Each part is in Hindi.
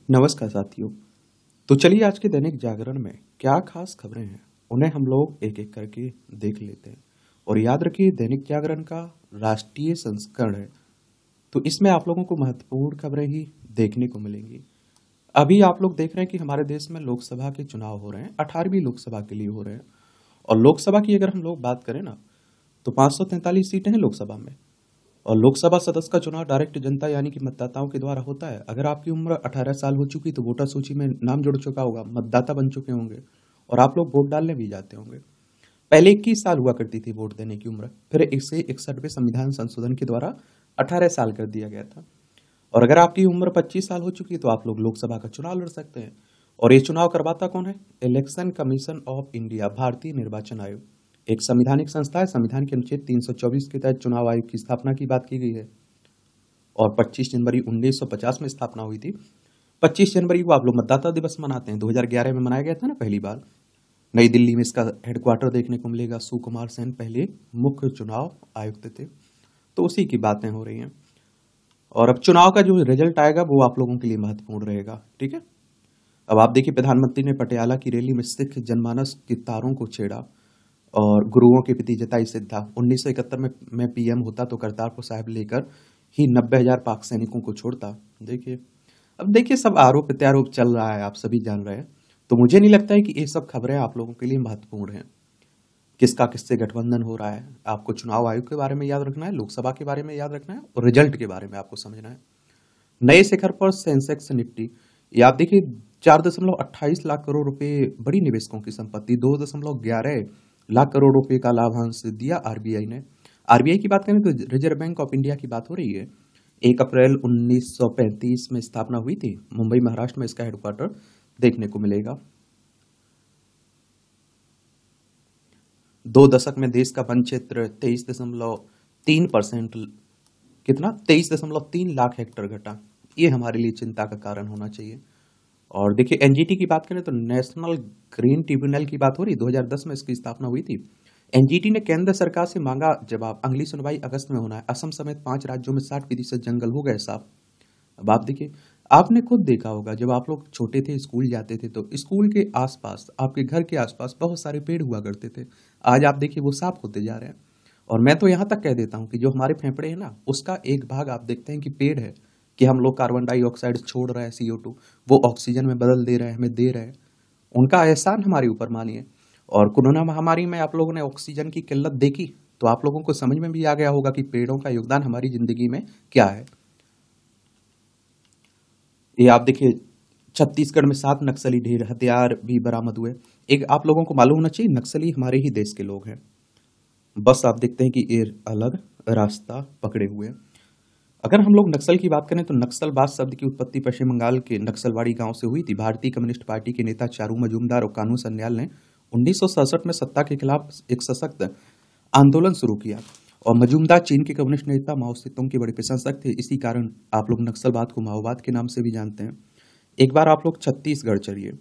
नमस्कार साथियों। तो चलिए आज के दैनिक जागरण में क्या खास खबरें हैं उन्हें हम लोग एक एक करके देख लेते हैं। और याद रखिए दैनिक जागरण का राष्ट्रीय संस्करण है, तो इसमें आप लोगों को महत्वपूर्ण खबरें ही देखने को मिलेंगी। अभी आप लोग देख रहे हैं कि हमारे देश में लोकसभा के चुनाव हो रहे हैं, 18वीं लोकसभा के लिए हो रहे हैं। और लोकसभा की अगर हम लोग बात करें ना, तो 543 सीटें हैं लोकसभा में। और लोकसभा सदस्य का चुनाव डायरेक्ट जनता यानी कि मतदाताओं के द्वारा होता है। अगर आपकी उम्र 18 साल हो चुकी तो वोटर सूची में नाम जुड़ चुका होगा, मतदाता बन चुके होंगे और आप लोग वोट डालने भी जाते होंगे। पहले 21 साल हुआ करती थी वोट देने की उम्र, फिर इसे 61वें संविधान संशोधन के द्वारा 18 साल कर दिया गया था। और अगर आपकी उम्र 25 साल हो चुकी है तो आप लोग लोकसभा का चुनाव लड़ सकते हैं। और ये चुनाव करवाता कौन है? इलेक्शन कमीशन ऑफ इंडिया, भारतीय निर्वाचन आयोग। एक संवैधानिक संस्था है। संविधान के अनुच्छेद 324 के तहत चुनाव आयोग की स्थापना की बात की गई है और 25 जनवरी 1950 में स्थापना हुई थी। 25 जनवरी को आप लोग मतदाता दिवस मनाते हैं। 2011 में मनाया गया था ना पहली बार। नई दिल्ली में इसका हेडक्वार्टर देखने को मिलेगा। सुकुमार सेन पहले मुख्य चुनाव आयुक्त थे। तो उसी की बातें हो रही हैं। और अब चुनाव का जो रिजल्ट आएगा वो आप लोगों के लिए महत्वपूर्ण रहेगा। ठीक है। अब आप देखिए, प्रधानमंत्री ने पटियाला की रैली में सिख जनमानस के तारों को छेड़ा और गुरुओं के प्रति जताई श्रद्धा। 1971 में मैं पीएम होता तो करतारपुर साहिब लेकर ही 90,000 पाक सैनिकों को छोड़ता। देखिए, अब देखिए सब आरोप प्रत्यारोप चल रहा है, आप सभी जान रहे हैं। तो मुझे नहीं लगता है कि ये सब खबरें आप लोगों के लिए महत्वपूर्ण हैं। किसका किससे गठबंधन हो रहा है, आपको चुनाव आयोग के बारे में याद रखना है, लोकसभा के बारे में याद रखना है और रिजल्ट के बारे में आपको समझना है। नए शिखर पर सेंसेक्स निफ्टी। ये आप देखिए 4.28 लाख करोड़ रुपए बड़ी निवेशकों की संपत्ति। 2.11 लाख करोड़ रुपए का लाभांश दिया आरबीआई ने। आरबीआई की बात करें तो रिजर्व बैंक ऑफ इंडिया की बात हो रही है। 1 अप्रैल 1935 में स्थापना हुई थी। मुंबई महाराष्ट्र में इसका हेडक्वार्टर देखने को मिलेगा। 2 दशक में देश का वन क्षेत्र 23.3%, कितना 23.3 लाख हेक्टेयर घटा। ये हमारे लिए चिंता का कारण होना चाहिए। और देखिए एनजीटी की बात करें तो नेशनल ग्रीन ट्रिब्यूनल की बात हो रही। 2010 में इसकी स्थापना हुई थी। एनजीटी ने केंद्र सरकार से मांगा जवाब। अगली सुनवाई अगस्त में होना है। असम समेत 5 राज्यों में 60% जंगल हो गए साफ। अब आप देखिए, आपने खुद देखा होगा जब आप लोग छोटे थे, स्कूल जाते थे, तो स्कूल के आसपास, आपके घर के आसपास बहुत सारे पेड़ हुआ करते थे। आज आप देखिए वो साफ होते जा रहे हैं। और मैं तो यहाँ तक कह देता हूँ कि जो हमारे फेफड़े हैं ना, उसका एक भाग आप देखते हैं कि पेड़ है। कि हम लोग कार्बन डाइऑक्साइड छोड़ रहे हैं, CO2, वो ऑक्सीजन में बदल दे रहे हैं, हमें दे रहे हैं। उनका एहसान हमारे ऊपर मानिए। और कोरोना महामारी में आप लोगों ने ऑक्सीजन की किल्लत देखी, तो आप लोगों को समझ में भी आ गया होगा कि पेड़ों का योगदान हमारी जिंदगी में क्या है। ये आप देखिए, छत्तीसगढ़ में 7 नक्सली ढेर, हथियार भी बरामद हुए। एक आप लोगों को मालूम होना चाहिए, नक्सली हमारे ही देश के लोग हैं। बस आप देखते हैं कि ये अलग रास्ता पकड़े हुए हैं। अगर हम लोग नक्सल की बात करें तो नक्सलवाद शब्द की उत्पत्ति पश्चिम बंगाल के नक्सलवाड़ी गांव से हुई थी। भारतीय कम्युनिस्ट पार्टी के नेता चारू मजूमदार और कानू सन्याल ने 1967 में सत्ता के खिलाफ एक सशक्त आंदोलन शुरू किया। और मजूमदार चीन के कम्युनिस्ट नेता माओ सेतुंग के बड़े प्रशंसक थे। इसी कारण आप लोग नक्सलवाद को माओवाद के नाम से भी जानते हैं। एक बार आप लोग छत्तीसगढ़ चलिए,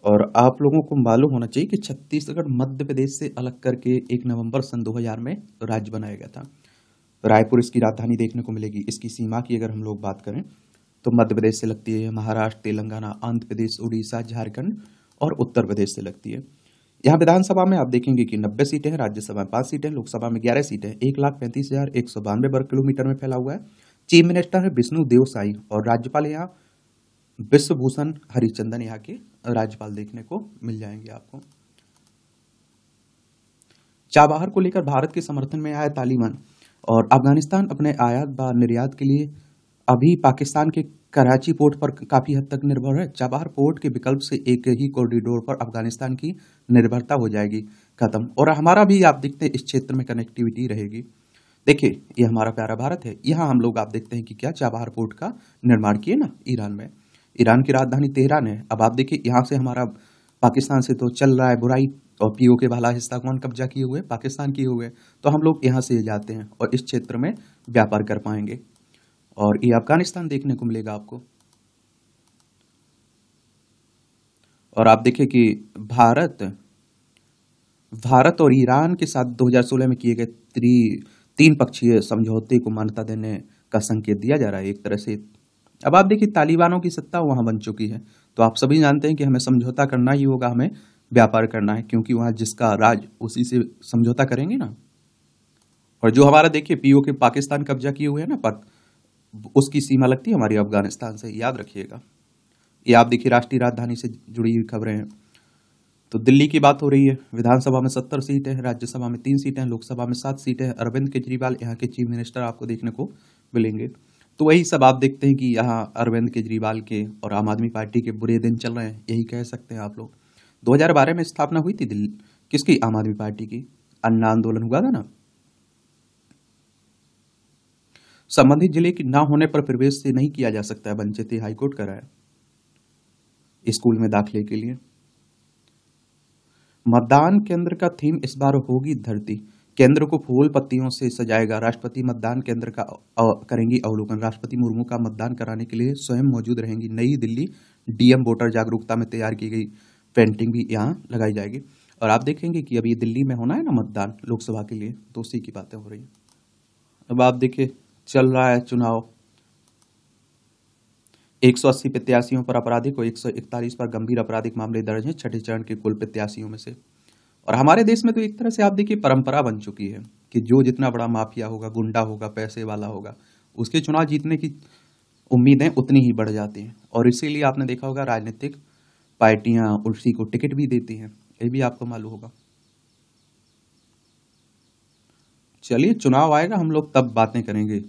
और आप लोगों को मालूम होना चाहिए कि छत्तीसगढ़ मध्य प्रदेश से अलग करके 1 नवंबर सन 2000 में राज्य बनाया गया था। रायपुर इसकी राजधानी देखने को मिलेगी। इसकी सीमा की अगर हम लोग बात करें तो मध्य प्रदेश से लगती है, महाराष्ट्र, तेलंगाना, आंध्र प्रदेश, उड़ीसा, झारखंड और उत्तर प्रदेश से लगती है। यहाँ विधानसभा में आप देखेंगे कि 90 सीटें हैं, राज्यसभा में 5 सीटें, लोकसभा में 11 सीटें, 1,35,192 वर्ग किलोमीटर में फैला हुआ है। चीफ मिनिस्टर है विष्णु देव साई और राज्यपाल यहाँ विश्वभूषण हरिचंदन यहाँ के राज्यपाल देखने को मिल जाएंगे आपको। चाबहार को लेकर भारत के समर्थन में आया तालिबान। और अफगानिस्तान अपने आयात व निर्यात के लिए अभी पाकिस्तान के कराची पोर्ट पर काफी हद तक निर्भर है। चाबहार पोर्ट के विकल्प से एक ही कॉरिडोर पर अफगानिस्तान की निर्भरता हो जाएगी खत्म, और हमारा भी आप देखते हैं इस क्षेत्र में कनेक्टिविटी रहेगी। देखिए ये हमारा प्यारा भारत है। यहाँ हम लोग आप देखते हैं कि क्या चाबहार पोर्ट का निर्माण किए ना ईरान में। ईरान की राजधानी तेहरान है। अब आप देखिए यहाँ से हमारा पाकिस्तान से तो चल रहा है बुराई, और पीओके वाला हिस्सा कौन कब्जा किए हुए? पाकिस्तान किए हुए। तो हम लोग यहाँ से जाते हैं और इस क्षेत्र में व्यापार कर पाएंगे। और ये अफगानिस्तान देखने को मिलेगा आपको। और आप देखिए कि भारत भारत और ईरान के साथ 2016 में किए गए 3 पक्षीय समझौते को मान्यता देने का संकेत दिया जा रहा है। एक तरह से अब आप देखिए तालिबानों की सत्ता वहां बन चुकी है, तो आप सभी जानते हैं कि हमें समझौता करना ही होगा, हमें व्यापार करना है, क्योंकि वहां जिसका राज उसी से समझौता करेंगे ना। और जो हमारा देखिए पीओके पाकिस्तान कब्जा किए हुए है ना, उसकी सीमा लगती है हमारी अफगानिस्तान से, याद रखिएगा। ये आप देखिए राष्ट्रीय राजधानी से जुड़ी हुई खबरें हैं। तो दिल्ली की बात हो रही है, विधानसभा में 70 सीटें हैं, राज्यसभा में 3 सीटें हैं, लोकसभा में 7 सीटें हैं। अरविंद केजरीवाल यहाँ के चीफ मिनिस्टर आपको देखने को मिलेंगे। तो वही सब आप देखते हैं कि यहाँ अरविंद केजरीवाल के और आम आदमी पार्टी के बुरे दिन चल रहे हैं, यही कह सकते हैं आप लोग। 2012 में स्थापना हुई थी दिल्ली किसकी, आम आदमी पार्टी की। अन्ना आंदोलन हुआ था ना। संबंधित जिले की ना होने पर प्रवेश से नहीं किया जा सकता है, वंचित हाईकोर्ट का राय स्कूल में दाखिले के लिए। मतदान केंद्र का थीम इस बार होगी धरती, केंद्र को फूल पत्तियों से सजाएगा। राष्ट्रपति मतदान केंद्र का करेंगी अवलोकन। राष्ट्रपति मुर्मू का मतदान कराने के लिए स्वयं मौजूद रहेंगी। नई दिल्ली डीएम वोटर जागरूकता में तैयार की गई पेंटिंग भी यहाँ लगाई जाएगी। और आप देखेंगे कि अभी दिल्ली में होना है ना मतदान लोकसभा के लिए, तो उसी की बातें हो रही हैं। अब आप देखिए चल रहा है चुनाव, 180 प्रत्याशियों पर आपराधिक और 141 पर गंभीर आपराधिक मामले दर्ज हैं छठे चरण के कुल प्रत्याशियों में से। और हमारे देश में तो एक तरह से आप देखिए परंपरा बन चुकी है कि जो जितना बड़ा माफिया होगा, गुंडा होगा, पैसे वाला होगा, उसके चुनाव जीतने की उम्मीदें उतनी ही बढ़ जाती हैं। और इसीलिए आपने देखा होगा राजनीतिक पार्टियां उसी को टिकट भी देती हैं, ये भी आपको मालूम होगा। चलिए चुनाव आएगा, हम लोग तब बातें करेंगे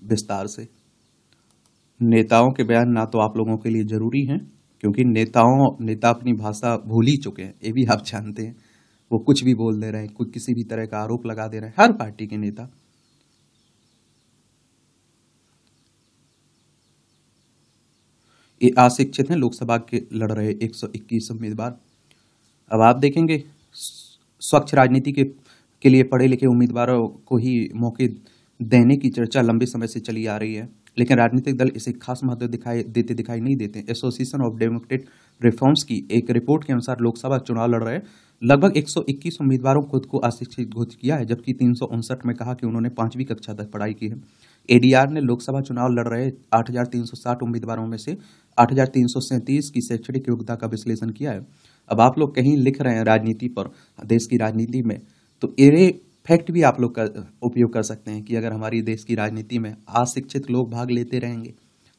विस्तार से। नेताओं के बयान ना तो आप लोगों के लिए जरूरी हैं, क्योंकि नेता अपनी भाषा भूल ही चुके हैं, ये भी आप जानते हैं। वो कुछ भी बोल दे रहे हैं, कोई किसी भी तरह का आरोप लगा दे रहे हैं, हर पार्टी के नेता। ये अशिक्षित हैं, लोकसभा के लड़ रहे 121 उम्मीदवार। अब आप देखेंगे स्वच्छ राजनीति के लिए पढ़े लिखे उम्मीदवारों को ही मौके देने की चर्चा लंबे समय से चली आ रही है, लेकिन राजनीतिक दल इसे खास महत्व दिखाई नहीं देते। एसोसिएशन ऑफ डेमोक्रेटिक रिफॉर्म्स की एक रिपोर्ट के अनुसार लोकसभा चुनाव लड़ रहे लगभग 121 उम्मीदवारों खुद को अशिक्षित घोषित किया है, जबकि 359 में कहा कि उन्होंने 5वीं कक्षा तक पढ़ाई की है। एडीआर ने लोकसभा चुनाव लड़ रहे 8,360 उम्मीदवारों में से 8,337 की शैक्षणिक योग्यता का विश्लेषण किया है। अब आप लोग कहीं लिख रहे हैं राजनीति पर, देश की राजनीति में, तो ये फैक्ट भी आप लोग का उपयोग कर सकते हैं कि अगर हमारी देश की राजनीति में अशिक्षित लोग भाग लेते रहेंगे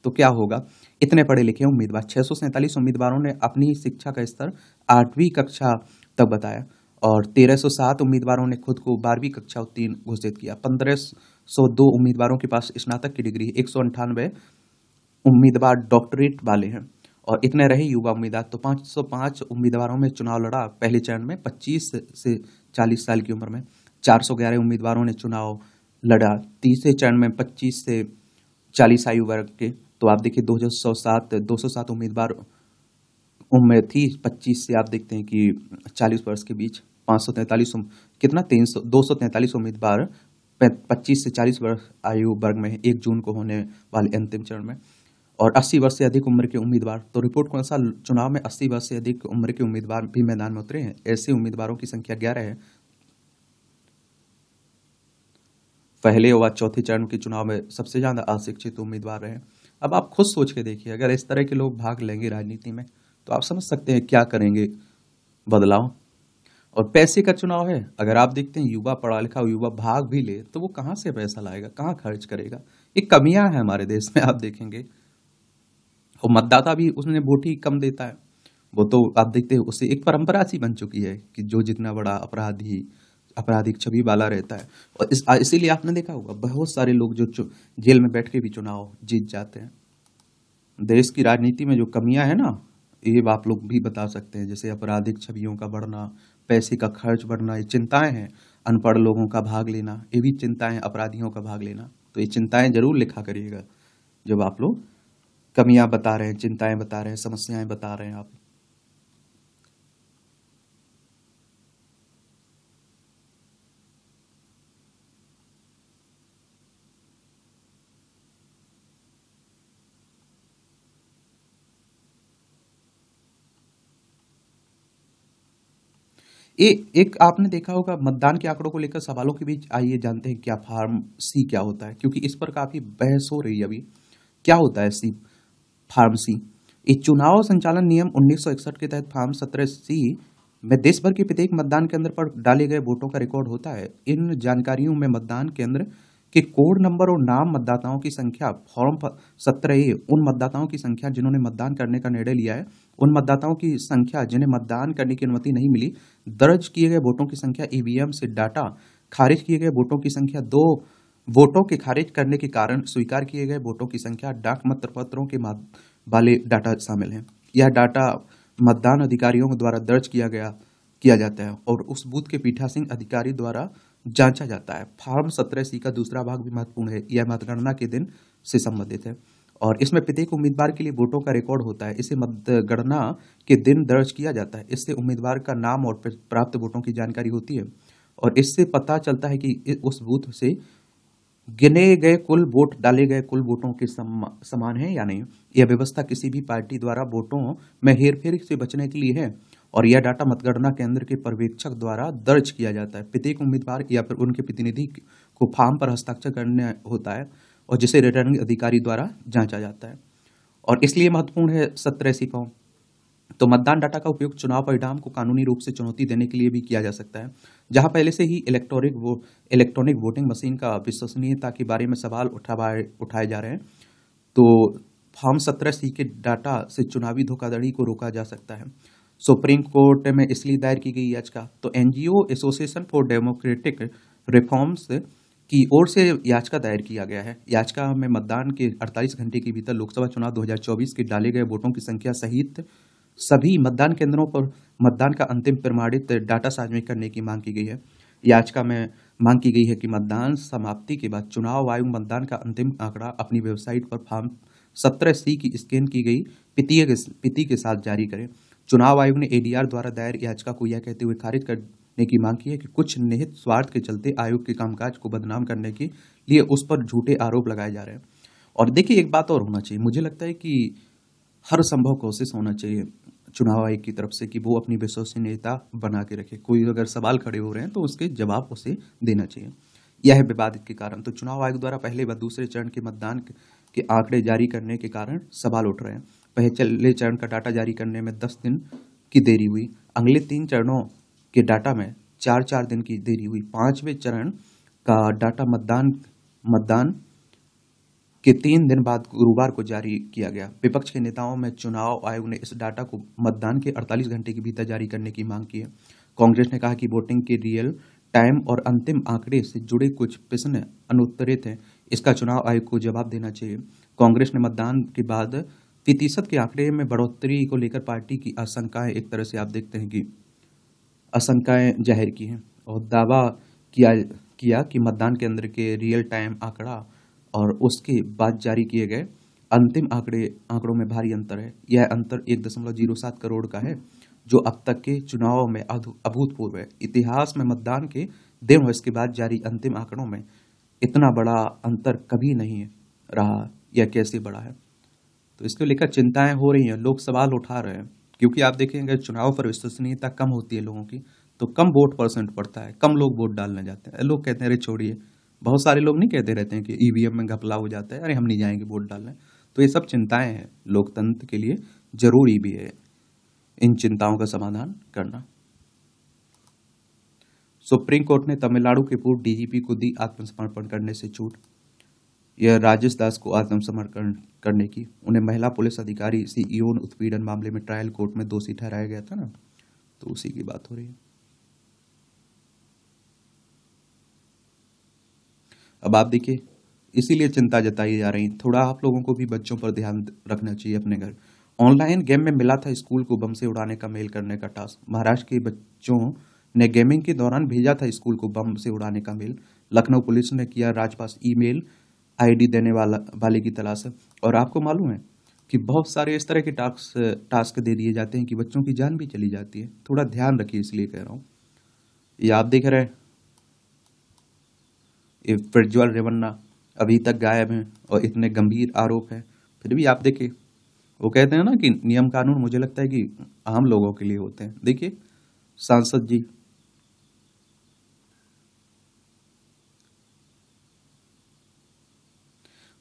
तो क्या होगा। इतने पढ़े लिखे उम्मीदवार 647 उम्मीदवारों ने अपनी शिक्षा का स्तर 8वीं कक्षा तक बताया और 1307 उम्मीदवारों ने खुद को 12वीं कक्षा उत्तीर्ण घोषित किया। 1502 उम्मीदवारों के पास स्नातक की डिग्री, 198 उम्मीदवार डॉक्टरेट वाले हैं और इतने रहे युवा उम्मीदवार। तो 505 उम्मीदवारों में चुनाव लड़ा पहले चरण में 25 से 40 साल की उम्र में। 411 उम्मीदवारों ने चुनाव लड़ा तीसरे चरण में 25 से 40 आयु वर्ग के। तो आप देखिए 207 उम्मीदवार उम्र थी 25 से आप देखते हैं कि 40 वर्ष के बीच। 543 कितना 243 उम्मीदवार 25 से 40 वर्ष आयु वर्ग में 1 जून को होने वाले अंतिम चरण में। और 80 वर्ष से अधिक उम्र के उम्मीदवार। तो रिपोर्ट के अनुसार चुनाव में 80 वर्ष से अधिक उम्र के उम्मीदवार भी मैदान में उतरे हैं। ऐसे उम्मीदवारों की संख्या 11 है। पहले व चौथे चरण के चुनाव में सबसे ज्यादा अशिक्षित उम्मीदवार रहे। अब आप खुद सोच के देखिए, अगर इस तरह के लोग भाग लेंगे राजनीति में तो आप समझ सकते हैं क्या करेंगे बदलाव। और पैसे का चुनाव है, अगर आप देखते हैं युवा पढ़ा लिखा युवा भाग भी ले तो वो कहां से पैसा लाएगा, कहां खर्च करेगा। ये कमियां हैं हमारे देश में, आप देखेंगे। और मतदाता भी उसने वोट ही कम देता है, वो तो आप देखते हैं उससे एक परंपरा सी बन चुकी है कि जो जितना बड़ा आपराधिक छवि वाला रहता है। और इसीलिए आपने देखा होगा बहुत सारे लोग जो जेल में बैठ के भी चुनाव जीत जाते हैं। देश की राजनीति में जो कमियां हैं ना, ये आप लोग भी बता सकते हैं, जैसे आपराधिक छवियों का बढ़ना, पैसे का खर्च बढ़ना, ये चिंताएं हैं। अनपढ़ लोगों का भाग लेना, ये भी चिंताएं, अपराधियों का भाग लेना। तो ये चिंताएं जरूर लिखा करिएगा जब आप लोग कमियां बता रहे हैं, चिंताएं बता रहे हैं, समस्याएं बता रहे हैं आप। एक आपने देखा होगा मतदान के आंकड़ों को लेकर सवालों के बीच, आइए जानते हैं क्या फार्म सी क्या होता है, क्योंकि इस पर काफी बहस हो रही है अभी। क्या होता है सी? फार्म सी। इस चुनाव संचालन नियम 1961 के तहत फार्म 17C में देश भर के प्रत्येक मतदान केंद्र पर डाले गए वोटों का रिकॉर्ड होता है। इन जानकारियों में मतदान केंद्र के कोड नंबर और नाम, मतदाताओं की संख्या, फॉर्म 17A उन मतदाताओं की संख्या जिन्होंने मतदान करने का निर्णय लिया है, उन मतदाताओं की संख्या जिन्हें मतदान करने की अनुमति नहीं मिली, दर्ज किए गए वोटों की संख्या, ईवीएम से डाटा, खारिज किए गए वोटों की संख्या, दो वोटों के खारिज करने के कारण स्वीकार किए गए वोटों की संख्या, डाक मतपत्रों के वाले डाटा शामिल हैं। यह डाटा मतदान अधिकारियों द्वारा दर्ज किया जाता है और उस बूथ के पीठासीन अधिकारी द्वारा जांचा जाता है। फॉर्म 17C का दूसरा भाग भी महत्वपूर्ण है। यह मतगणना के दिन से संबंधित है और इसमें प्रत्येक उम्मीदवार के लिए वोटों का रिकॉर्ड होता है। इसे मतगणना के दिन दर्ज किया जाता है। इससे उम्मीदवार का नाम और प्राप्त वोटों की जानकारी होती है और इससे पता चलता है कि उस बूथ से गिने गए कुल वोट डाले गए कुल वोटों के समान है या नहीं। यह व्यवस्था किसी भी पार्टी द्वारा वोटों में हेरफेर से बचने के लिए है और यह डाटा मतगणना केंद्र के पर्यवेक्षक द्वारा दर्ज किया जाता है। प्रत्येक उम्मीदवार या फिर उनके प्रतिनिधि को फॉर्म पर हस्ताक्षर करना होता है और जिसे रिटर्निंग अधिकारी द्वारा जांचा जाता है और इसलिए महत्वपूर्ण है 17C फॉर्म। तो मतदान डाटा का उपयोग चुनाव परिणाम को कानूनी रूप से चुनौती देने के लिए भी किया जा सकता है। जहां पहले से ही इलेक्ट्रॉनिक वोटिंग मशीन का विश्वसनीयता के बारे में सवाल उठाए जा रहे हैं, तो फॉर्म 17C के डाटा से चुनावी धोखाधड़ी को रोका जा सकता है। सुप्रीम कोर्ट में इसलिए दायर की गई याचिका। तो NGO association for democratic reforms की ओर से याचिका दायर किया गया है। याचिका में मतदान के 48 घंटे के भीतर लोकसभा चुनाव 2024 के डाले गए वोटों की संख्या सहित सभी मतदान केंद्रों पर मतदान का अंतिम प्रमाणित डाटा सार्वजनिक करने की मांग की गई है। याचिका में मांग की गई है कि मतदान समाप्ति के बाद चुनाव आयोग मतदान का अंतिम आंकड़ा अपनी वेबसाइट पर फॉर्म 17C की स्कैन की गई प्रति के साथ जारी करे। चुनाव आयोग ने एडीआर द्वारा दायर याचिका को यह कहते हुए खारिज करने की मांग की है कि कुछ निहित स्वार्थ के चलते आयोग के कामकाज को बदनाम करने के लिए उस पर झूठे आरोप लगाए जा रहे हैं। और देखिए, एक बात और होना चाहिए, मुझे लगता है कि हर संभव कोशिश होना चाहिए चुनाव आयोग की तरफ से कि वो अपनी विश्वसनीयता बना के रखे। कोई अगर सवाल खड़े हो रहे हैं तो उसके जवाब उसे देना चाहिए। यह है विवादित के कारण। तो चुनाव आयोग द्वारा पहले व दूसरे चरण के मतदान के आंकड़े जारी करने के कारण सवाल उठ रहे हैं। पहले चरण का डाटा जारी करने में 10 दिन की देरी हुई, अगले 3 चरणों के डाटा में 4 दिन की देरी हुई, 5वें चरण का डाटा मतदान के 3 दिन बाद गुरुवार को जारी किया गया। विपक्ष के नेताओं में चुनाव आयोग ने इस डाटा को मतदान के 48 घंटे के भीतर जारी करने की मांग की है। कांग्रेस ने कहा कि वोटिंग के रियल टाइम और अंतिम आंकड़े से जुड़े कुछ प्रश्न अनुत्तरित हैं, इसका चुनाव आयोग को जवाब देना चाहिए। कांग्रेस ने मतदान के बाद प्रतिशत के आंकड़े में बढ़ोतरी को लेकर पार्टी की आशंकाएं, एक तरह से आप देखते हैं कि आशंकाएं जाहिर की हैं और दावा किया कि मतदान केंद्र के रियल टाइम आंकड़ा और उसके बाद जारी किए गए अंतिम आंकड़ों में भारी अंतर है। यह अंतर 1.07 करोड़ का है, जो अब तक के चुनाव में अभूतपूर्व है। इतिहास में मतदान के 1.5 वर्ष के बाद जारी अंतिम आंकड़ों में इतना बड़ा अंतर कभी नहीं रहा। यह कैसे बड़ा है, तो इसको लेकर चिंताएं हो रही हैं, लोग सवाल उठा रहे हैं। क्योंकि आप देखेंगे चुनाव पर विश्वसनीयता कम होती है लोगों की, तो कम वोट परसेंट पड़ता है, कम लोग वोट डालने जाते हैं। लोग कहते हैं अरे छोड़िए, बहुत सारे लोग नहीं कहते रहते हैं कि ईवीएम में घपला हो जाता है, अरे हम नहीं जाएंगे वोट डालने। तो ये सब चिंताएं हैं, लोकतंत्र के लिए जरूरी भी है इन चिंताओं का समाधान करना। सुप्रीम कोर्ट ने तमिलनाडु के पूर्व डीजीपी को दी आत्मसमर्पण करने से छूट। यह राजेश दास को आत्मसमर्पण करने की, उन्हें महिला पुलिस अधिकारी से यौन उत्पीड़न मामले में ट्रायल कोर्ट में दोषी ठहराया गया था ना, तो उसी की बात हो रही है। अब आप देखिए, इसीलिए चिंता जताई जा रही, थोड़ा आप लोगों को भी बच्चों पर ध्यान रखना चाहिए अपने घर। ऑनलाइन गेम में मिला था स्कूल को बम से उड़ाने का मेल करने का टास्क। महाराष्ट्र के बच्चों ने गेमिंग के दौरान भेजा था स्कूल को बम से उड़ाने का मेल। लखनऊ पुलिस ने किया राजपास ईमेल आईडी देने वाले की तलाश है। और आपको मालूम है कि बहुत सारे इस तरह के टास्क दे दिए जाते हैं कि बच्चों की जान भी चली जाती है। थोड़ा ध्यान रखिए, इसलिए कह रहा हूँ। ये आप देख रहे हैं, ये प्रज्वल रेवन्ना अभी तक गायब हैं और इतने गंभीर आरोप हैं, फिर भी आप देखिए, वो कहते हैं ना कि नियम कानून मुझे लगता है कि आम लोगों के लिए होते हैं। देखिए सांसद जी,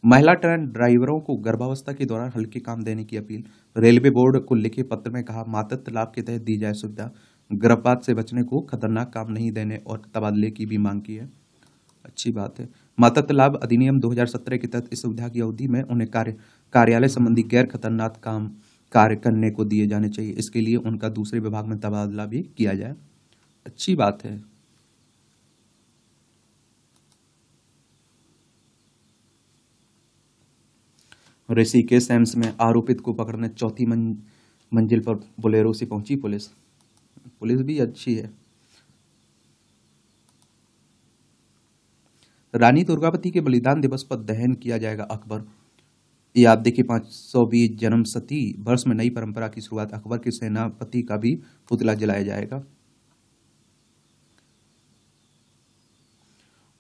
महिला ट्रेन ड्राइवरों को गर्भावस्था के दौरान हल्के काम देने की अपील। रेलवे बोर्ड को लिखे पत्र में कहा, मातृत्व लाभ के तहत दी जाए सुविधा। गर्भपात से बचने को खतरनाक काम नहीं देने और तबादले की भी मांग की है। अच्छी बात है। मातृत्व लाभ अधिनियम 2017 के तहत इस सुविधा की अवधि में उन्हें कार्यालय संबंधी गैर खतरनाक काम कार्य करने को दिए जाने चाहिए। इसके लिए उनका दूसरे विभाग में तबादला भी किया जाए। अच्छी बात है। ऋषिकेश एम्स में आरोपित को पकड़ने चौथी मंजिल पर बोलेरो से पहुंची पुलिस। पुलिस भी अच्छी है। रानी दुर्गावती के बलिदान दिवस पर दहन किया जाएगा अकबर। ये आप देखिए 520 जन्म शती वर्ष में नई परंपरा की शुरुआत। अकबर के सेनापति का भी पुतला जलाया जाएगा।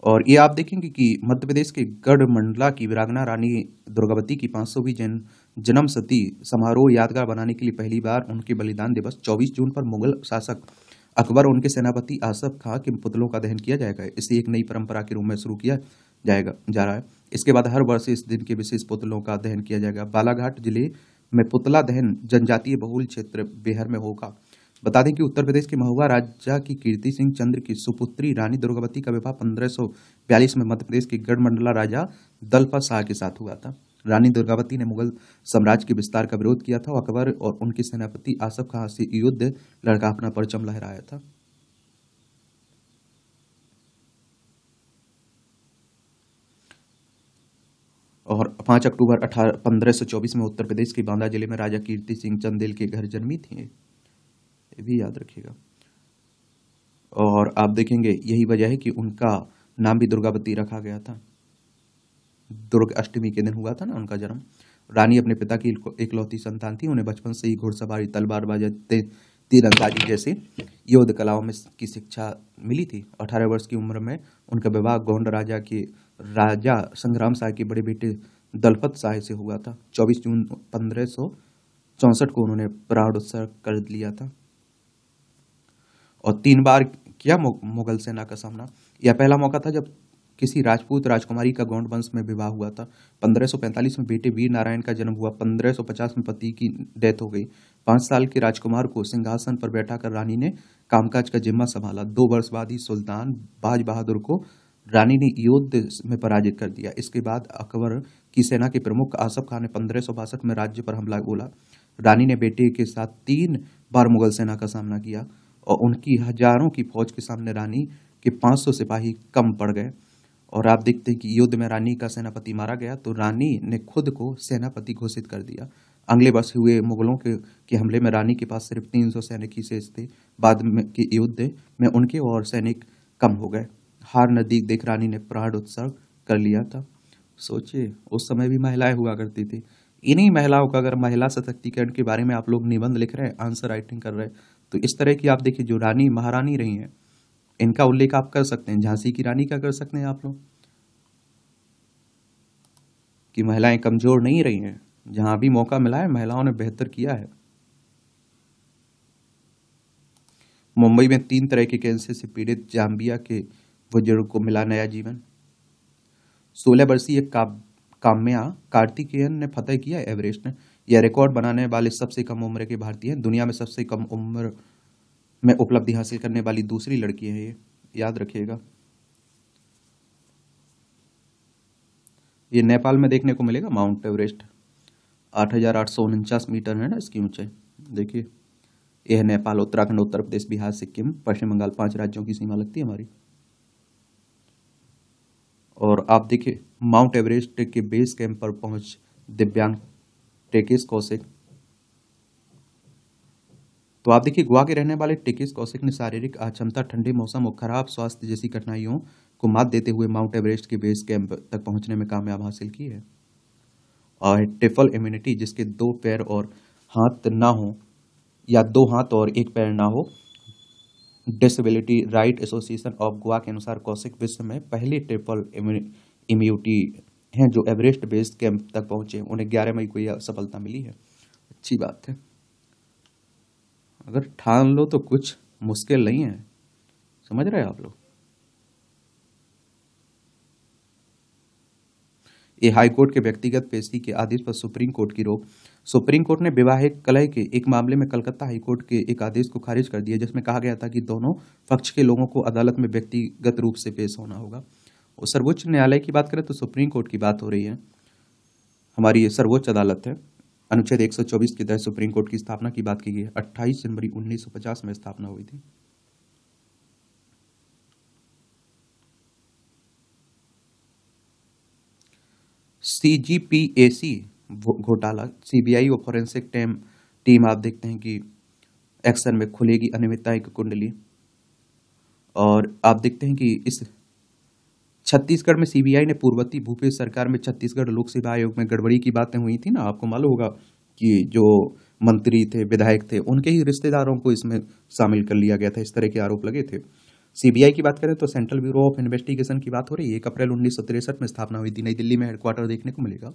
और ये आप देखेंगे कि मध्य प्रदेश के गढ़ मंडला की वीरांगना रानी दुर्गावती की 520 जन्म शती समारोह यादगार बनाने के लिए पहली बार उनके बलिदान दिवस 24 जून पर मुगल शासक अकबर और उनके सेनापति आसफ खां के पुतलों का दहन किया जाएगा। इसे एक नई परंपरा के रूप में शुरू किया जा रहा है। इसके बाद हर वर्ष इस दिन के विशेष पुतलों का दहन किया जाएगा। बालाघाट जिले में पुतला दहन जनजातीय बहुल क्षेत्र बिहार में होगा। बता दें कि उत्तर प्रदेश के महुआ राजा की कीर्ति सिंह चंद्र की सुपुत्री रानी दुर्गावती का विवाह 1542 में मध्य प्रदेश के गढ़मंडला राजा दलपत शाह के साथ हुआ था। रानी दुर्गावती ने मुगल साम्राज्य के विस्तार का विरोध किया था और अकबर और उनके सेनापति आसफ खां से युद्ध लड़का अपना परचम लहराया था। और 5 अक्टूबर 1524 में उत्तर प्रदेश के बांदा जिले में राजा कीर्ति सिंह चंदेल के घर जन्मी थी। ये भी याद रखिएगा। और आप देखेंगे यही वजह है कि उनका नाम भी दुर्गावती रखा गया था। दुर्ग अष्टमी के दिन हुआ था ना उनका जन्म। रानी अपने पिता की इकलौती संतान थी। उन्हें बचपन से ही घुड़सवारी, तलवारबाजी, तीरंदाजी जैसे युद्ध कलाओं में की शिक्षा मिली थी। 18 वर्ष की उम्र में उनका विवाह गोंड राजा के राजा संग्राम शाह के बड़े बेटे दलपत शाह से हुआ था। 24 जून 1564 को उन्होंने प्राण उत्सर्ग कर लिया था और 3 बार किया मुगल सेना का सामना। यह पहला मौका था जब किसी राजपूत राजकुमारी का गौंड वंश में विवाह हुआ था। 1545 में बेटे वीर नारायण का जन्म हुआ। 1550 में पति की डेथ हो गई। 5 साल के राजकुमार को सिंहासन पर बैठाकर रानी ने कामकाज का जिम्मा संभाला। 2 वर्ष बाद ही सुल्तान बाज बहादुर को रानी ने युद्ध में पराजित कर दिया। इसके बाद अकबर की सेना के प्रमुख आसफ खान ने 1562 में राज्य पर हमला बोला। रानी ने बेटे के साथ 3 बार मुगल सेना का सामना किया और उनकी हजारों की फौज के सामने रानी के 500 सिपाही कम पड़ गए। और आप देखते हैं कि युद्ध में रानी का सेनापति मारा गया तो रानी ने खुद को सेनापति घोषित कर दिया। अगले वर्ष हुए मुगलों के हमले में रानी के पास सिर्फ 300 सैनिक ही शेष थे। बाद में के युद्ध में उनके और सैनिक कम हो गए। हार नजदीक देख रानी ने प्राण उत्सर्ग कर लिया था। सोचिए उस समय भी महिलाएं हुआ करती थी। इन्हीं महिलाओं का, अगर महिला सशक्तिकरण के बारे में आप लोग निबंध लिख रहे हैं, आंसर राइटिंग कर रहे हैं, तो इस तरह की आप देखिए जो रानी महारानी रही हैं इनका उल्लेख आप कर सकते हैं। झांसी की रानी का कर सकते हैं आप लोग कि महिलाएं कमजोर नहीं रही हैं। जहां भी मौका मिला है महिलाओं ने बेहतर किया है। मुंबई में 3 तरह के कैंसर से पीड़ित जाम्बिया के बुजुर्ग को मिला नया जीवन। 16 वर्षीय काम्या कार्तिकेयन ने फतह किया एवरेस्ट। यह रिकॉर्ड बनाने वाले सबसे कम उम्र के भारतीय हैं। दुनिया में सबसे कम उम्र में उपलब्धि हासिल करने वाली दूसरी लड़की है। ये याद रखिएगा। ये नेपाल में देखने को मिलेगा माउंट एवरेस्ट। 8,849 मीटर है ना इसकी ऊंचाई। देखिए यह नेपाल, उत्तराखंड, उत्तर प्रदेश, बिहार, सिक्किम, पश्चिम बंगाल 5 राज्यों की सीमा लगती है हमारी। और आप देखिए माउंट एवरेस्ट के बेस कैंप पर पहुंच दिव्यांग टेकेश कौशिक। तो आप देखिए गोवा के रहने वाले टेकेश कौशिक ने शारीरिक अक्षमता, ठंडे मौसम और खराब स्वास्थ्य जैसी कठिनाइयों को मात देते हुए माउंट एवरेस्ट के बेस कैंप तक पहुंचने में कामयाब हासिल की है। और ट्रिपल इम्यूनिटी, जिसके 2 पैर और हाथ ना हो या 2 हाथ और 1 पैर ना हो, disability right association of Goa के अनुसार कौशिक विश्व में पहली ट्रिपल इम्यूनिटी हैं जो एवरेस्ट बेस कैंप तक पहुंचे। उन्हें 11 मई को यह सफलता मिली है। अच्छी बात है। अगर ठान लो तो कुछ मुश्किल नहीं है। समझ रहे हैं आप लोग। ये हाई कोर्ट के व्यक्तिगत पेशी के आदेश पर सुप्रीम कोर्ट की रोक। सुप्रीम कोर्ट ने वैवाहिक कलह के एक मामले में कलकत्ता हाई कोर्ट के एक आदेश को खारिज कर दिया, जिसमें कहा गया था कि दोनों पक्ष के लोगों को अदालत में व्यक्तिगत रूप से पेश होना होगा। और सर्वोच्च न्यायालय की बात करें तो सुप्रीम कोर्ट की बात हो रही है, हमारी ये सर्वोच्च अदालत है। अनुच्छेद 124 के तहत सुप्रीम कोर्ट की स्थापना की बात की गई है। 28 जनवरी 1950 में स्थापना हुई थी। सीजीपीएसी घोटाला, सीबीआई और फॉरेंसिक टीम आप देखते हैं कि एक्शन में खुलेगी अनियमितता की कुंडली। और आप देखते हैं कि इस छत्तीसगढ़ में सीबीआई ने पूर्ववर्ती भूपेश सरकार में छत्तीसगढ़ लोक सेवा आयोग में गड़बड़ी की बातें हुई थी ना, आपको मालूम होगा कि जो मंत्री थे, विधायक थे, उनके ही रिश्तेदारों को इसमें शामिल कर लिया गया था, इस तरह के आरोप लगे थे। सीबीआई की बात करें तो सेंट्रल ब्यूरो ऑफ इन्वेस्टिगेशन की बात हो रही है। 1 अप्रैल 1963 में स्थापना हुई थी। नई दिल्ली में हेडक्वार्टर देखने को मिलेगा।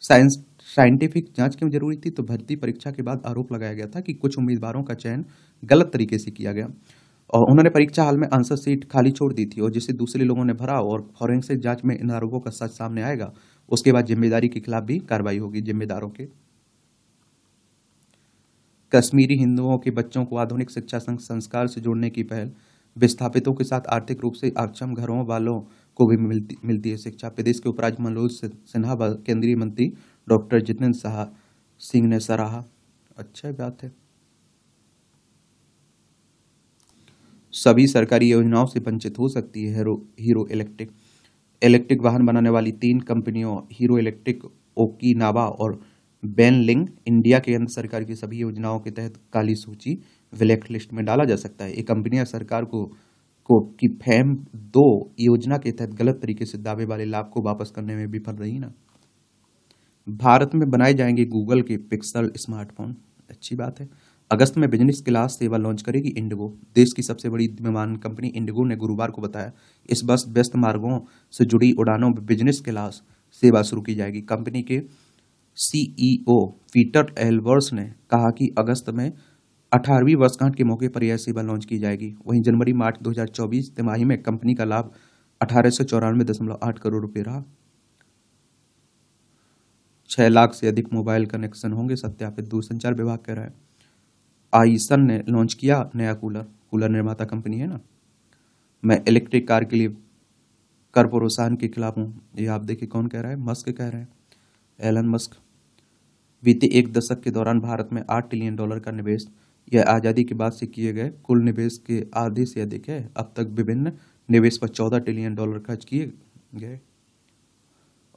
साइंटिफिक जांच क्यों जरूरी थी? तो भर्ती परीक्षा के बाद आरोप लगाया गया था कि कुछ उम्मीदवारों का चयन गलत तरीके से किया गया और उन्होंने परीक्षा हाल में आंसर सीट खाली छोड़ दी थी और जिसे दूसरे लोगों ने भरा। और फॉरेंसिक जांच में इन आरोपों का सच सामने आएगा, उसके बाद जिम्मेदारी के खिलाफ भी कार्रवाई होगी जिम्मेदारों के। कश्मीरी हिंदुओं के बच्चों को आधुनिक शिक्षा संस्कार से जोड़ने की पहल। विस्थापितों के साथ आर्थिक रूप से अक्षम घरों वालों को भी मिलती है शिक्षा। प्रदेश के उपराज्य मनोज सिन्हा व केंद्रीय मंत्री डॉक्टर जितेंद्र सिंह ने सराहा। अच्छा बात है। सभी सरकारी योजनाओं से वंचित हो सकती है हीरो इलेक्ट्रिक वाहन बनाने वाली 3 कंपनियों हीरो इलेक्ट्रिक, ओकिनावा और बेनलिंग इंडिया के केंद्र सरकार की सभी योजनाओं के तहत काली सूची ब्लैक लिस्ट में डाला जा सकता है। ये कंपनियां सरकार को की फैम 2 योजना के तहत गलत तरीके से दावे वाले लाभ को वापस करने में विफल रही ना। भारत में बनाए जाएंगे गूगल के पिक्सल स्मार्टफोन। अच्छी बात है। अगस्त में बिजनेस क्लास सेवा लॉन्च करेगी इंडिगो। देश की सबसे बड़ी विमान कंपनी इंडिगो ने गुरुवार को बताया इस वर्ष व्यस्त मार्गों से जुड़ी उड़ानों में बिजनेस क्लास सेवा शुरू की जाएगी। कंपनी के सीईओ पीटर एल्बर्स ने कहा कि अगस्त में 18वीं वर्षगांठ के मौके पर यह सेवा लॉन्च की जाएगी। वहीं जनवरी मार्च 2024 तिमाही में कंपनी का लाभ 1894.8 करोड़ रुपए रहा। 6 लाख से अधिक मोबाइल कनेक्शन होंगे सत्यापित, दूरसंचार विभाग कह रहा है। आइसन ने लॉन्च किया नया कूलर निर्माता कंपनी है ना। मैं इलेक्ट्रिक कार के लिए कर प्रोत्साहन के खिलाफ हूँ, ये आप देखिए कौन कह रहा है? मस्क कह रहे हैं, एलन मस्क। बीते 1 दशक के दौरान भारत में $8 ट्रिलियन का निवेश, यह आज़ादी के बाद से किए गए कुल निवेश के आधे से अधिक है। अब तक विभिन्न निवेश पर $14 ट्रिलियन खर्च किए गए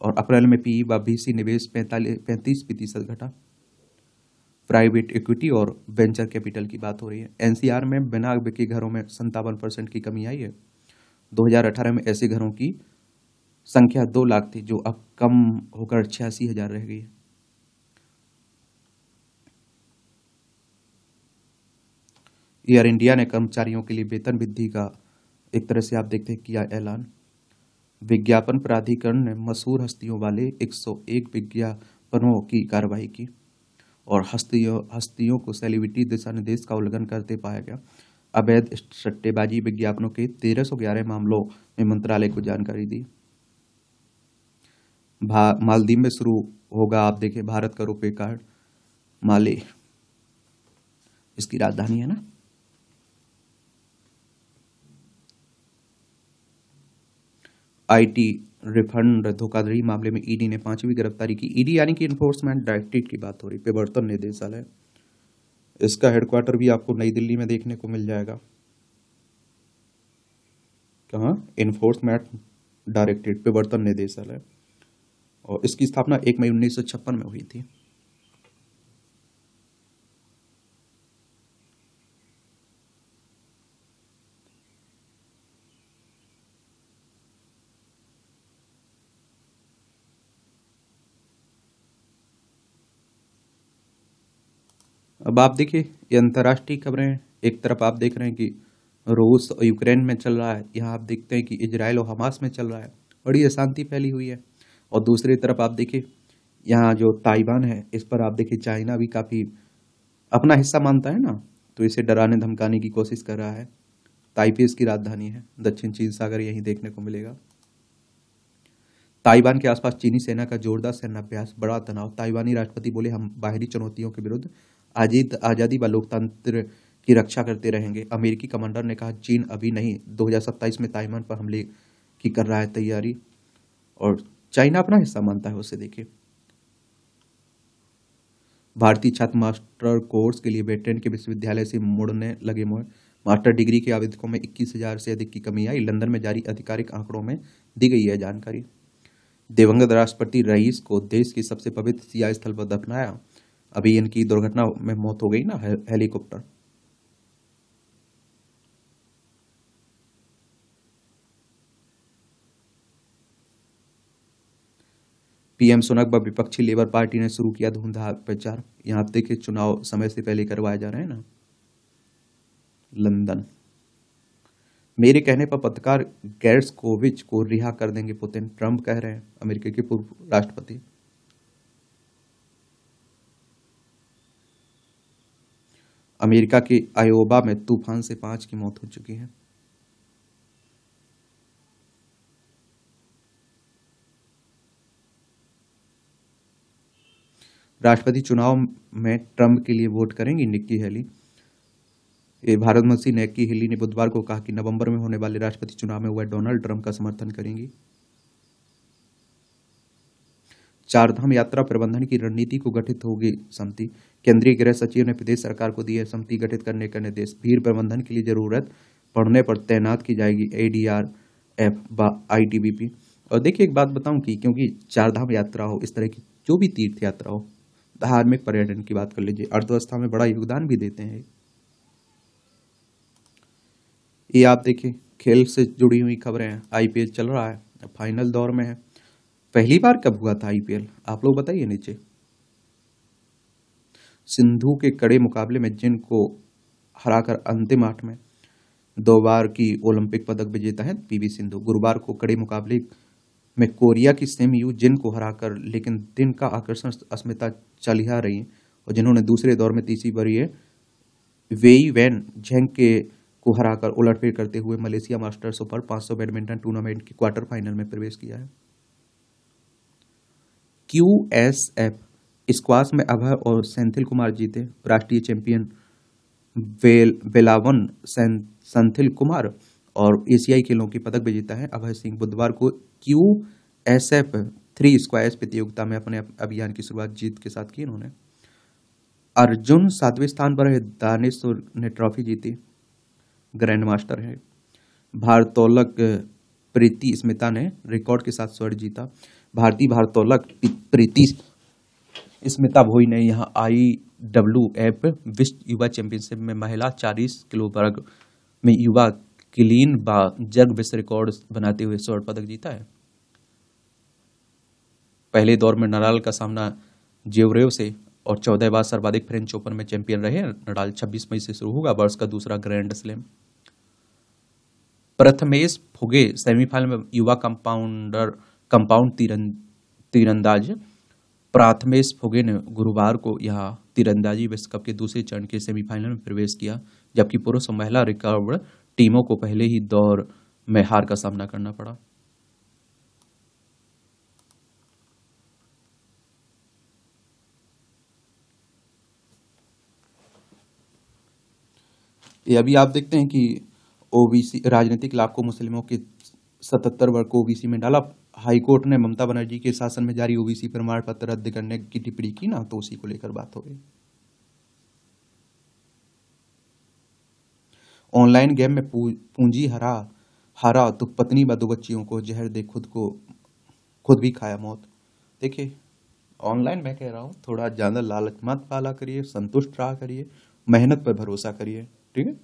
और अप्रैल में पीई व वीसी निवेश 35% घटा। प्राइवेट इक्विटी और वेंचर कैपिटल की बात हो रही है। एनसीआर में बिना बिके घरों में 57% की कमी आई है। 2018 में ऐसे घरों की संख्या 2 लाख थी, जो अब कम होकर 86,000 रह गई है। एयर इंडिया ने कर्मचारियों के लिए वेतन वृद्धि का एक तरह से आप देखते हैं किया ऐलान। विज्ञापन प्राधिकरण ने मशहूर हस्तियों वाले 101 विज्ञापनों की कार्रवाई की और हस्तियों को सेलिब्रिटी दिशा निर्देश का उल्लंघन करते पाया गया। अवैध सट्टेबाजी विज्ञापनों के 1311 मामलों में मंत्रालय को जानकारी दी। मालदीव में शुरू होगा आप देखें भारत का रुपे कार्ड। माले इसकी राजधानी है ना। आईटी रिफंड धोखाधड़ी मामले में ईडी ने 5वीं गिरफ्तारी की। ईडी यानी कि इन्फोर्समेंट डायरेक्टरेट की बात हो रही, प्रवर्तन निदेशालय। इसका हेडक्वार्टर भी आपको नई दिल्ली में देखने को मिल जाएगा। कहाँ? इन्फोर्समेंट डायरेक्टरेट, प्रवर्तन निदेशालय। और इसकी स्थापना 1 मई 1956 में हुई थी। अब आप देखिए ये अंतर्राष्ट्रीय खबरें। एक तरफ आप देख रहे हैं कि रूस और यूक्रेन में चल रहा है, यहाँ आप देखते हैं कि इजराइल और हमास में चल रहा है, बड़ी अशांति फैली हुई है। और दूसरी तरफ आप देखिए यहाँ जो ताइवान है, इस पर आप देखिए चाइना भी काफ़ी अपना हिस्सा मानता है ना, तो इसे डराने धमकाने की कोशिश कर रहा है। ताइपे इसकी राजधानी है, दक्षिण चीन सागर यहीं देखने को मिलेगा। ताइवान के आसपास चीनी सेना का जोरदार सैन्याभ्यास, बड़ा तनाव। ताइवानी राष्ट्रपति बोले, हम बाहरी चुनौतियों के विरुद्ध आजादी व लोकतंत्र की रक्षा करते रहेंगे। अमेरिकी कमांडर ने कहा, चीन अभी नहीं, 2027 में ताइवान पर हमले की कर रहा है तैयारी, और चाइना अपना हिस्सा मानता है उसे। देखिए, भारतीय छात्र मास्टर कोर्स के लिए वेटरन के विश्वविद्यालय से मुड़ने लगे मोड़। मास्टर डिग्री के आवेदकों में 21,000 से अधिक की कमी आई। लंदन में जारी आधिकारिक आंकड़ों में दी गई है जानकारी। दिवंगत राष्ट्रपति रईस को देश की सबसे पवित्र सियाह स्थल पर दफनाया। अभी इनकी दुर्घटना में मौत हो गई ना, हेलीकॉप्टर। पीएम सुनक व विपक्षी लेबर पार्टी ने शुरू किया धूमधाम प्रचार। यहाँ हफ्ते के चुनाव समय से पहले करवाए जा रहे हैं ना। लंदन, मेरे कहने पर पत्रकार गैर्शकोविच को रिहा कर देंगे पुतिन, ट्रंप कह रहे हैं, अमेरिका के पूर्व राष्ट्रपति। अमेरिका के आयोवा में तूफान से 5 की मौत हो चुकी है। राष्ट्रपति चुनाव में ट्रंप के लिए वोट करेंगी निक्की हेली। भारतवंशी निक्की हेली ने बुधवार को कहा कि नवंबर में होने वाले राष्ट्रपति चुनाव में वह डोनाल्ड ट्रंप का समर्थन करेंगी। चारधाम यात्रा प्रबंधन की रणनीति को गठित होगी समिति। केंद्रीय गृह सचिव ने प्रदेश सरकार को दी है समिति गठित करने का निर्देश। भीड़ प्रबंधन के लिए जरूरत पड़ने पर तैनात की जाएगी एडीआरएफ व आईटीबीपी। और देखिए, एक बात बताऊं कि क्योंकि चारधाम यात्रा हो, इस तरह की जो भी तीर्थ यात्रा हो, धार्मिक पर्यटन की बात कर लीजिए, अर्थव्यवस्था में बड़ा योगदान भी देते हैं। ये आप देखिए, खेल से जुड़ी हुई खबरें हैं। आईपीएल चल रहा है, फाइनल दौर में है। पहली बार कब हुआ था आईपीएल, आप लोग बताइए नीचे। सिंधु के कड़े मुकाबले में जिन को हराकर अंतिम 8 में 2 बार की ओलंपिक पदक विजेता है पीवी सिंधु। गुरुवार को कड़े मुकाबले में कोरिया की सेम यू जिन को हराकर, लेकिन दिन का आकर्षण अस्मिता चालिहा रही, और जिन्होंने दूसरे दौर में तीसरी वरीय वेई वैन झेंग के को हराकर उलटफेर करते हुए Malaysia masters super 500 badminton tournament के क्वार्टर फाइनल में प्रवेश किया है। क्यूएसएफ स्क्वाश में अभय और सेंथिल कुमार जीते। राष्ट्रीय चैंपियन बेलावन सेंथिल कुमार और एशियाई खेलों के पदक विजेता है अभय सिंह। बुधवार को क्यूएसएफ 3 स्क्वाश प्रतियोगिता में अपने अभियान की शुरुआत जीत के साथ की इन्होंने। अर्जुन 7वें स्थान पर है। दानेश्वर ने ट्रॉफी जीती, ग्रैंड मास्टर है। भारोत्तोलक प्रीति स्मिता ने रिकॉर्ड के साथ स्वर्ण जीता। भारतीय भारोत्तोलक प्रीति स्मिता भोई ने यहां IWF विश्व युवा चैंपियनशिप में महिला 40 किलो वर्ग में युवा क्लीन जग विश्व रिकॉर्ड बनाते हुए स्वर्ण पदक जीता है। पहले दौर में नडाल का सामना जेवरेव से, और 14 बार सर्वाधिक फ्रेंच ओपन में चैंपियन रहे नडाल। 26 मई से शुरू होगा वर्ष का दूसरा ग्रैंड स्लैम। प्रथमेश फुगे सेमीफाइनल में युवा कंपाउंड तीरंदाज प्रथमेश फुगे ने गुरुवार को यहां तीरंदाजी विश्व कप के दूसरे चरण के सेमीफाइनल में प्रवेश किया, जबकि पुरुष और महिला रिकर्व टीमों को पहले ही दौर में हार का सामना करना पड़ा। ये अभी आप देखते हैं कि ओबीसी राजनीतिक लाभ को मुस्लिमों के 77 वर्ग को ओबीसी में डाला। हाईकोर्ट ने ममता बनर्जी के शासन में जारी ओबीसी प्रमाण पत्र रद्द करने की टिप्पणी की ना, तो उसी को लेकर बात हो गई। ऑनलाइन गेम में पूंजी हारा तो पत्नी व 2 बच्चियों को जहर दे खुद भी खाया मौत। देखिए, ऑनलाइन मैं कह रहा हूं, थोड़ा ज्यादा लालच मत पाला करिए, संतुष्ट रहा करिए, मेहनत पर भरोसा करिए, ठीक है।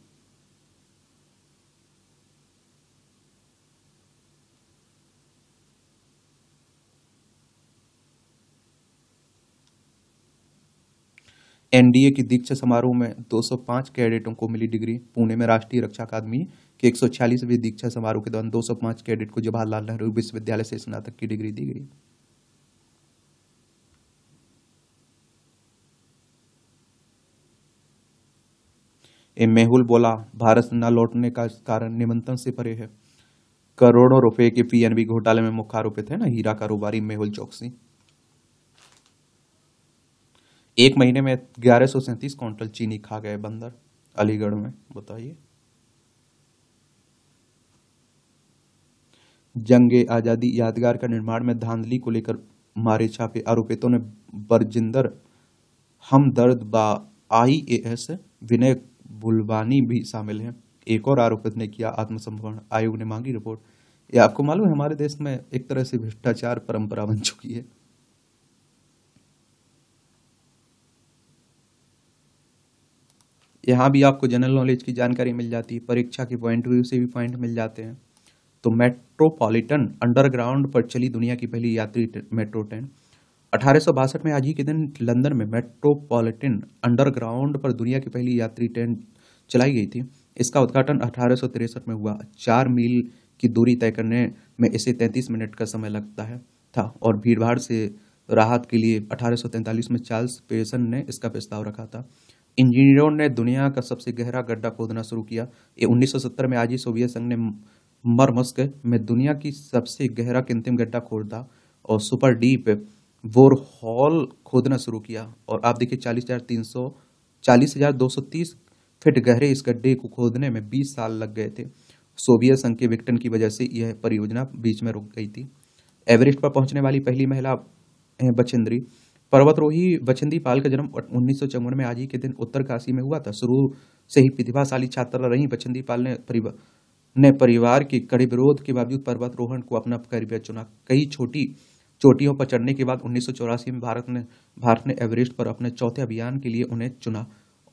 एनडीए की दीक्षा समारोह में 205 कैडेटों को मिली डिग्री। पुणे में राष्ट्रीय रक्षा अकादमी के 146वें दीक्षा समारोह के दौरान 205 कैडेट को जवाहरलाल नेहरू विश्वविद्यालय से स्नातक की डिग्री दी गई। मेहुल बोला, भारत न लौटने का कारण निमंत्रण से परे है। करोड़ों रुपए के पीएनबी घोटाले में मुख्य आरोपी थे ना हीरा कारोबारी मेहुल चोकसी। एक महीने में 1137 क्विंटल चीनी खा गए बंदर अलीगढ़ में, बताइए। जंगे आजादी यादगार का निर्माण में धांधली को लेकर मारे छापे, आरोपितों ने बरजिंदर हमदर्द आईएएस विनय बुलवानी भी शामिल हैं। एक और आरोपित ने किया आत्मसमर्पण, आयोग ने मांगी रिपोर्ट। ये आपको मालूम है हमारे देश में एक तरह से भ्रष्टाचार परंपरा बन चुकी है। यहाँ भी आपको जनरल नॉलेज की जानकारी मिल जाती है, परीक्षा के पॉइंट व्यू से भी पॉइंट मिल जाते हैं। तो मेट्रोपॉलिटन अंडरग्राउंड पर चली दुनिया की पहली यात्री मेट्रो ट्रेन 1862 में आज ही के दिन लंदन में मेट्रोपॉलिटन अंडरग्राउंड पर दुनिया की पहली यात्री ट्रेन चलाई गई थी। इसका उद्घाटन 1863 में हुआ। 4 मील की दूरी तय करने में इसे 33 मिनट का समय लगता है था और भीड़भाड़ से राहत के लिए 1843 में चार्ल्स पेसन ने इसका प्रस्ताव रखा था। इंजीनियरों ने दुनिया का सबसे गहरा गड्ढा खोदना शुरू किया। ये 1970 में आज ही सोवियत संघ ने मरमस्क में दुनिया की सबसे गहरा कृत्रिम गड्ढा खोदा और सुपर डीप बोरहोल खोदना शुरू किया। और आप देखिए 40,230 फीट गहरे इस गड्ढे को खोदने में 20 साल लग गए थे। सोवियत संघ के विघटन की वजह से यह परियोजना बीच में रुक गई थी। एवरेस्ट पर पहुंचने वाली पहली महिला बछेंद्री पर्वतरोही बछेंद्री पाल का जन्म 1954 में आज ही के दिन उत्तरकाशी में हुआ था। शुरू से ही प्रतिभाशाली छात्रा रही बछेंद्री पाल ने परिवार के कड़े विरोध के बावजूद पर्वतारोहण को अपना करियर चुना। कई छोटी चोटियों पर चढ़ने के बाद 1984 में भारत ने एवरेस्ट पर अपने चौथे अभियान के लिए उन्हें चुना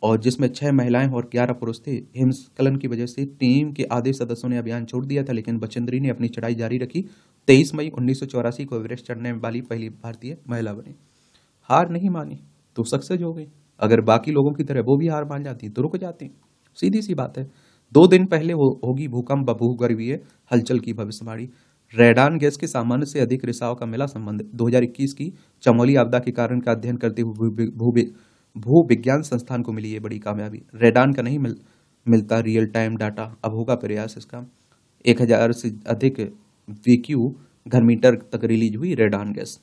और जिसमें 6 महिलाएं और 11 पुरुष थे। हिमस्खलन की वजह से टीम के आधे सदस्यों ने अभियान छोड़ दिया था, लेकिन बछेंद्री ने अपनी चढ़ाई जारी रखी। 23 मई 1984 को एवरेस्ट चढ़ने वाली पहली भारतीय महिला बनी। हार नहीं मानी तो सक्सेस हो गई। अगर बाकी लोगों की तरह वो भी हार मान जाती तो रुक जाती। सीधी सी बात है। 2 दिन पहले होगी भूकंप भूगर्भीय हलचल की भविष्यवाणी। रेडान गैस के सामान्य से अधिक रिसाव का मिला संबंध। 2021 की चमोली आपदा के कारण का अध्ययन करते हुए भूविज्ञान संस्थान को मिली ये बड़ी कामयाबी। रेडान का नहीं मिलता रियल टाइम डाटा, अब होगा प्रयास इसका। 1000 से अधिक वीक्यू घर मीटर तक रिलीज हुई रेडान गैस।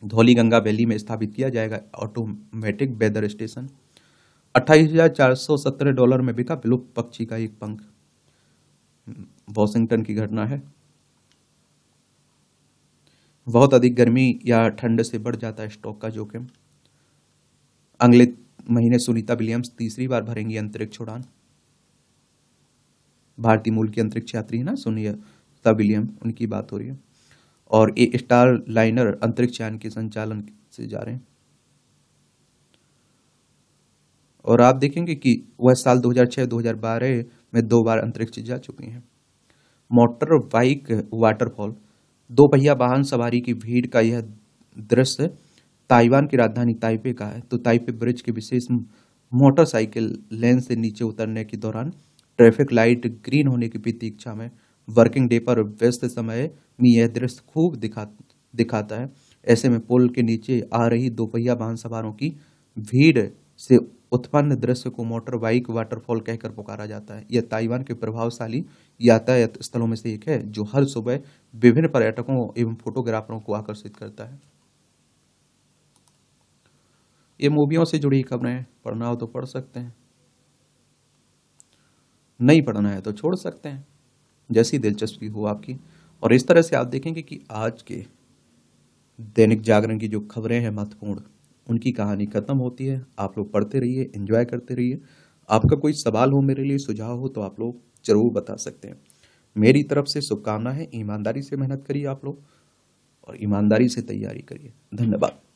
धौलीगंगा वैली में स्थापित किया जाएगा ऑटोमेटिक वेदर स्टेशन। $28,417 में बिका विलुप्त पक्षी का एक पंख। वॉशिंगटन की घटना है। बहुत अधिक गर्मी या ठंड से बढ़ जाता है स्टॉक का जोखिम। अगले महीने सुनीता विलियम्स तीसरी बार भरेंगी अंतरिक्ष उड़ान। भारतीय मूल की अंतरिक्ष यात्री है ना सुनीता विलियम्स, उनकी बात हो रही है। और ये स्टार लाइनर अंतरिक्ष यान के संचालन से जा रहे हैं। और आप देखेंगे कि वह साल 2006-2012 में 2 बार अंतरिक्ष जा चुकी हैं। Motor bike waterfall. 2 पहिया वाहन सवारी की भीड़ का यह दृश्य ताइवान की राजधानी ताइपे का है। तो ताइपे ब्रिज के विशेष मोटरसाइकिल लेन से नीचे उतरने के दौरान ट्रैफिक लाइट ग्रीन होने की प्रतीक्षा में वर्किंग डे पर व्यस्त समय में यह दृश्य खूब दिखाता है। ऐसे में पुल के नीचे आ रही 2 पहिया वाहन सवारों की भीड़ से उत्पन्न दृश्य को मोटर बाइक वाटरफॉल कहकर पुकारा जाता है। यह ताइवान के प्रभावशाली यातायात स्थलों में से एक है जो हर सुबह विभिन्न पर्यटकों एवं फोटोग्राफरों को आकर्षित करता है। ये मूवियों से जुड़ी खबरें, पढ़ना हो तो पढ़ सकते हैं, नहीं पढ़ना है तो छोड़ सकते हैं, जैसी दिलचस्पी हो आपकी। और इस तरह से आप देखेंगे कि आज के दैनिक जागरण की जो खबरें हैं महत्वपूर्ण, उनकी कहानी खत्म होती है। आप लोग पढ़ते रहिए, एंजॉय करते रहिए। आपका कोई सवाल हो मेरे लिए, सुझाव हो तो आप लोग जरूर बता सकते हैं। मेरी तरफ से शुभकामना है। ईमानदारी से मेहनत करिए आप लोग और ईमानदारी से तैयारी करिए। धन्यवाद।